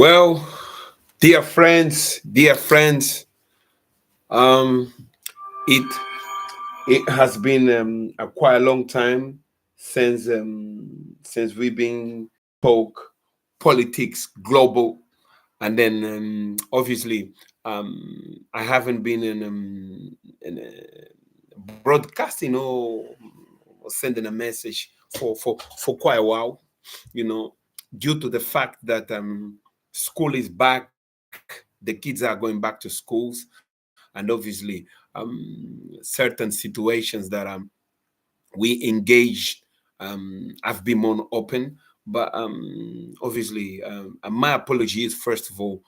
Well, dear friends, um, it it has been a quite a long time since we've been talk politics global, and then obviously I haven't been in broadcasting or sending a message for quite a while, you know, due to the fact that school is back, the kids are going back to schools, and obviously certain situations that we engaged have been more open. But obviously, my apologies first of all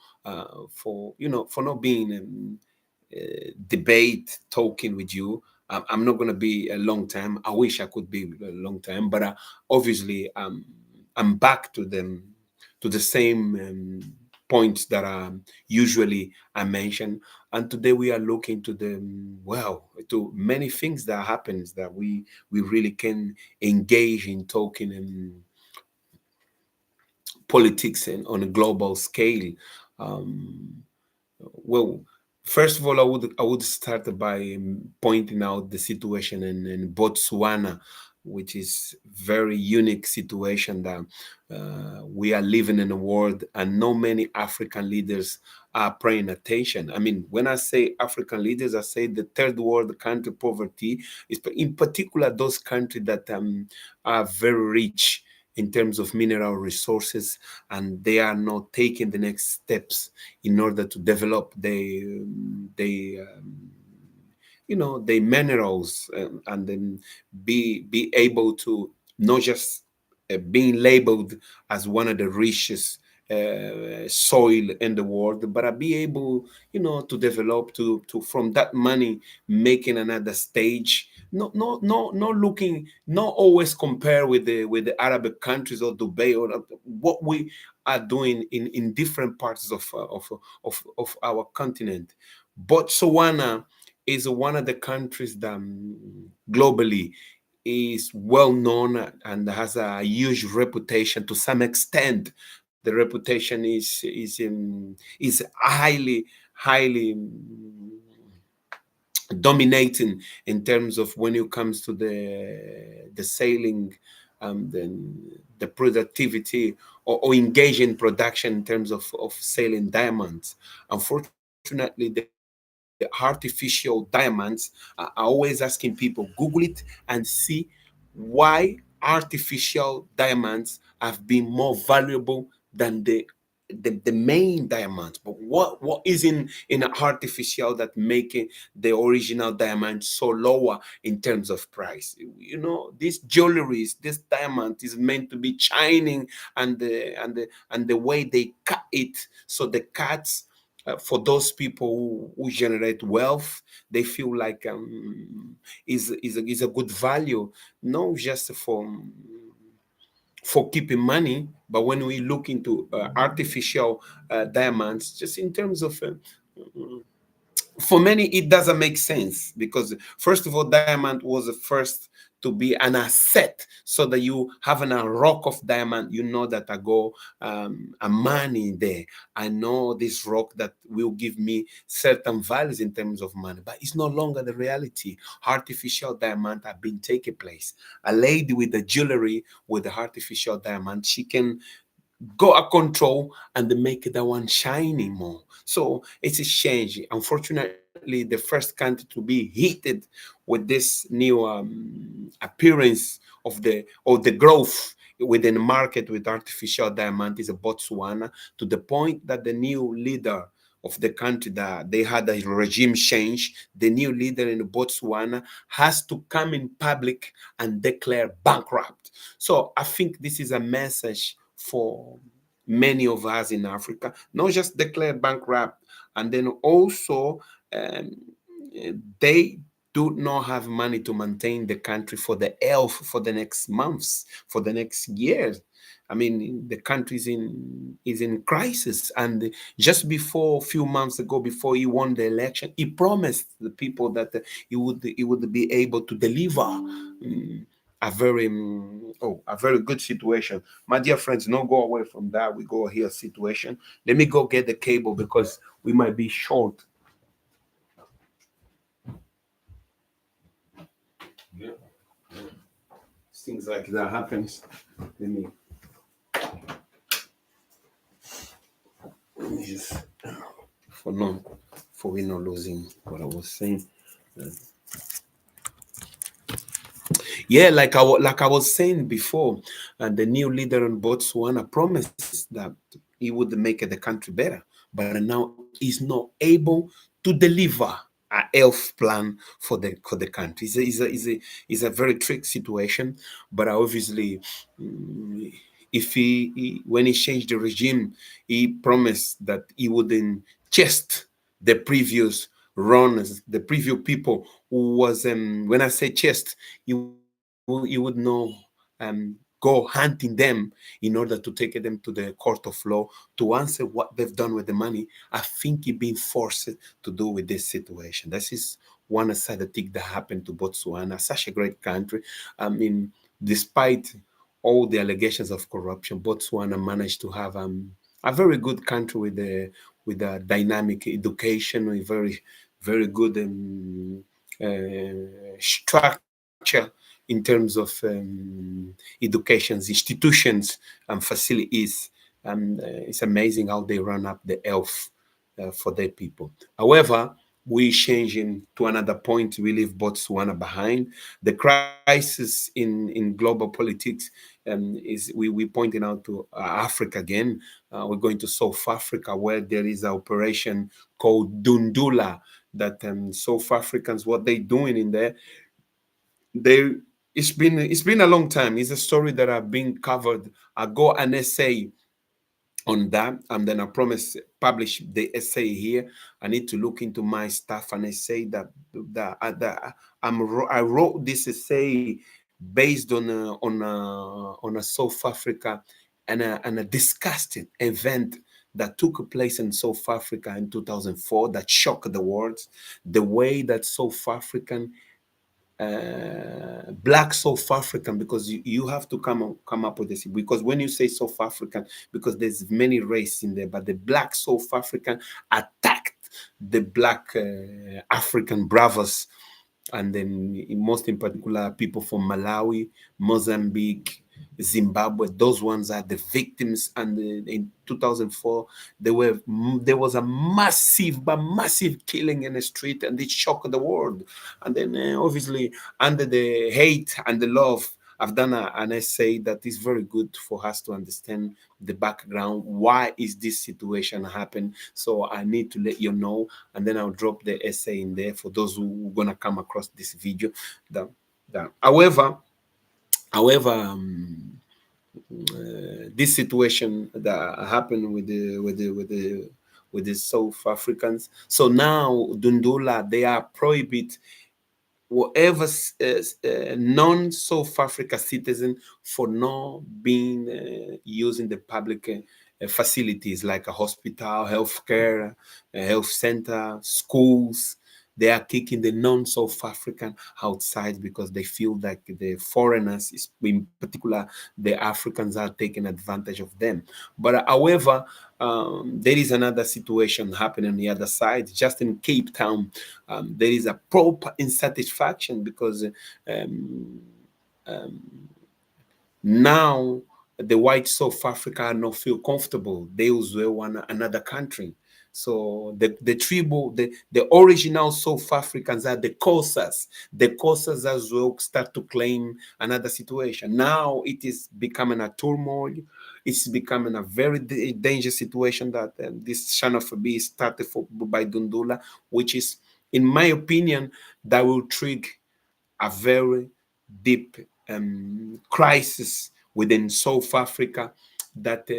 for for not being debate talking with you. I'm not going to be a long time. I wish I could be a long time, but obviously I'm back to the same points that usually I mention. And today we are looking to the to many things that happens that we really can engage in talking politics and on a global scale. Um, well, first of all, I would start by pointing out the situation in Botswana, which is very unique situation that we are living in a world, and not many African leaders are paying attention. I mean, when I say African leaders, I say the third world country poverty is in particular those countries that are very rich in terms of mineral resources, and they are not taking the next steps in order to develop the minerals, and then be able to not just being labeled as one of the richest soil in the world, but I be able, to develop to from that money making another stage. Not looking, not always compare with the Arabic countries or Dubai or what we are doing in different parts of our continent. Botswana is one of the countries that globally is well known and has a huge reputation. To some extent, the reputation is highly dominating in terms of when it comes to the sailing, then the productivity, or engage in production in terms of selling diamonds. Unfortunately, the artificial diamonds, I always asking people, Google it and see why artificial diamonds have been more valuable than the main diamond. But what is in artificial that making the original diamond so lower in terms of price? These jewelries, this diamond is meant to be shining, and the way they cut it, so the cuts, for those people who generate wealth, they feel like is a good value, not just for keeping money. But when we look into artificial diamonds, just in terms of for many it doesn't make sense, because first of all, diamond was the first to be an asset, so that you having a rock of diamond, that I go a money there. I know this rock that will give me certain values in terms of money, but it's no longer the reality. Artificial diamond have been taking place. A lady with the jewelry with the artificial diamond, she can go a control and they make that one shining more. So it's a change. Unfortunately, the first country to be heated with this new appearance of the growth within the market with artificial diamond is a Botswana, to the point that the new leader of the country, that they had a regime change, the new leader in Botswana has to come in public and declare bankrupt. So I think this is a message for many of us in Africa, not just declare bankrupt, and then also um, they do not have money to maintain the country for the health for the next months, for the next years. I mean, the country is in crisis, and just before, a few months ago, before he won the election, he promised the people that he would be able to deliver a very a very good situation. My dear friends, don't go away from that. We go here situation. Let me go get the cable because we might be short. Yeah, things like that happens. Let me, let me just for no for we not losing what I was saying. Yeah, like I was saying before, and the new leader in Botswana promised that he would make the country better, but now he's not able to deliver a health plan for the country. It's a very tricky situation, but obviously, mm, if when he changed the regime, he promised that he wouldn't chest the previous runners, the previous people who was when I say chest, you would know go hunting them in order to take them to the court of law to answer what they've done with the money. I think it being forced to do with this situation. This is one side of thing that happened to Botswana, such a great country. I mean, despite all the allegations of corruption, Botswana managed to have a very good country with a dynamic education, a very good structure in terms of educations, institutions, and facilities. It's amazing how they run up the health for their people. However, we changing to another point. We leave Botswana behind. The crisis in global politics is we pointing out to Africa again. We're going to South Africa where there is an operation called Dundula that South Africans what they doing in there. They it's been a long time. It's a story that I've been covered. I got an essay on that, and then I promise publish the essay here. I need to look into my stuff and essay that I wrote this essay based on a South Africa and a disgusting event that took place in South Africa in 2004 that shocked the world. The way that South African black South African, because you have to come up with this, because when you say South African, because there's many races in there, but the black South African attacked the black African brothers, and then most in particular people from Malawi, Mozambique, Zimbabwe. Those ones are the victims. And in 2004, there was a massive killing in the street, and it shocked the world. And then obviously under the hate and the love, I've done an essay that is very good for us to understand the background. Why is this situation happen? So I need to let you know, and then I'll drop the essay in there for those who are gonna come across this video. However, this situation that happened with the South Africans. So now Dundula, they are prohibit whatever non-South Africa citizen for not being using the public facilities like a hospital, healthcare, a health center, schools. They are kicking the non-South African outside because they feel like the foreigners, in particular the Africans, are taking advantage of them. But however, there is another situation happening on the other side. Just in Cape Town, there is a proper insatisfaction because um, now the white South Africa not feel comfortable. They also want another country. So the tribal, the original South Africans are the Xhosas. The Xhosas as well start to claim another situation. Now it is becoming a turmoil. It's becoming a very dangerous situation that this xenophobia started by Dundula, which is, in my opinion, that will trigger a very deep crisis within South Africa that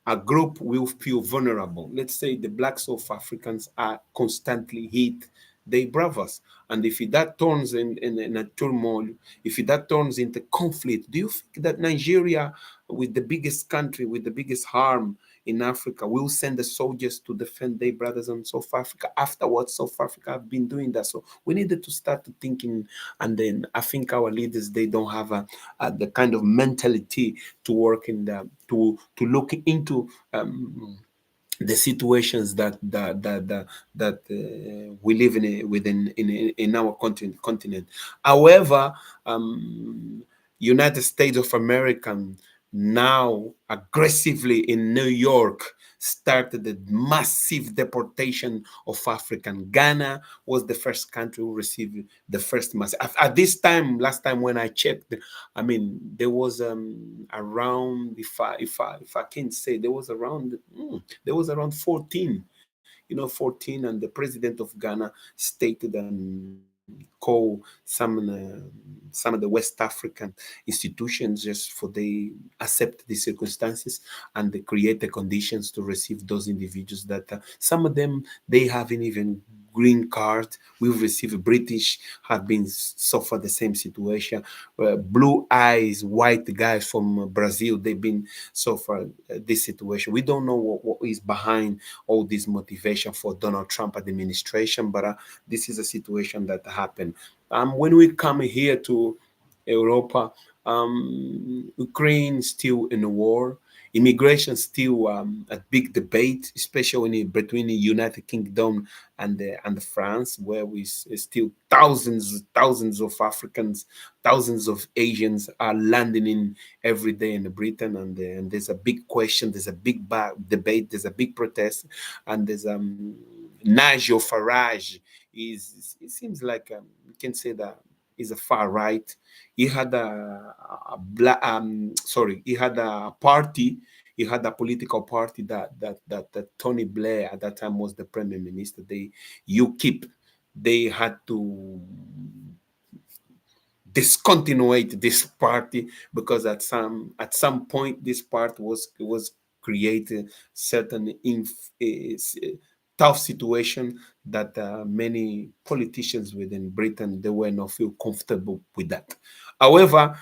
a group will feel vulnerable. Let's say the black South Africans are constantly hit their brothers. And if that turns in a turmoil, if that turns into conflict, do you think that Nigeria, with the biggest country, with the biggest harm in Africa. We'll send the soldiers to defend their brothers in South Africa. Afterwards, South Africa have been doing that. So we needed to start to thinking. And then I think our leaders, they don't have the kind of mentality to work in the to look into the situations that we live within in our continent. However, United States of America now aggressively in New York started the massive deportation of African. Ghana was the first country who received the first mass. At this time, last time when I checked, I mean, there was around, if I can say, there was around 14, 14, and the president of Ghana stated and call some of the West African institutions just for they accept the circumstances and they create the conditions to receive those individuals that some of them they haven't even green card. We've received British have been suffer the same situation. Blue eyes, white guys from Brazil, they've been suffer this situation. We don't know what is behind all this motivation for Donald Trump administration, but this is a situation that happened. When we come here to Europa, Ukraine still in a war. Immigration still a big debate, especially between the United Kingdom and France, where we still thousands of Africans, thousands of Asians are landing in every day in Britain, and there's a big question, there's a big debate, there's a big protest, and there's Nigel Farage is it seems like you can say that he's a far right. He had he had a party. He had a political party that Tony Blair at that time was the prime minister. They UKIP. They had to discontinuate this party because at some point this part was creating certain tough situation that many politicians within Britain they were not feel comfortable with that. However,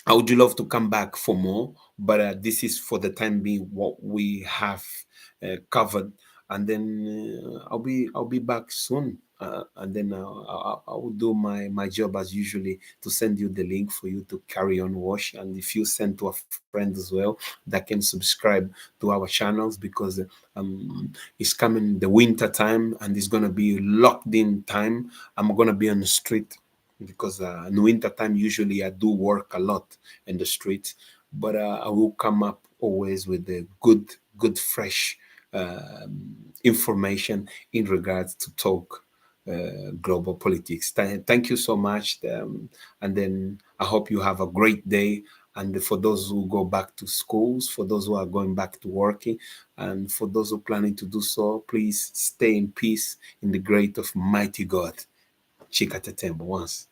I would love to come back for more, but this is for the time being what we have covered, and then I'll be back soon, and then I will do my job as usually to send you the link for you to carry on watch, and if you send to a friend as well that can subscribe to our channels because it's coming the winter time and it's gonna be locked in time. I'm gonna be on the street because in winter time usually I do work a lot in the streets, but I will come up always with the good fresh information in regards to talk global politics. Thank you so much, and then I hope you have a great day. And for those who go back to schools, for those who are going back to working, and for those who are planning to do so, please stay in peace in the great of mighty God. Chika Tetembo once.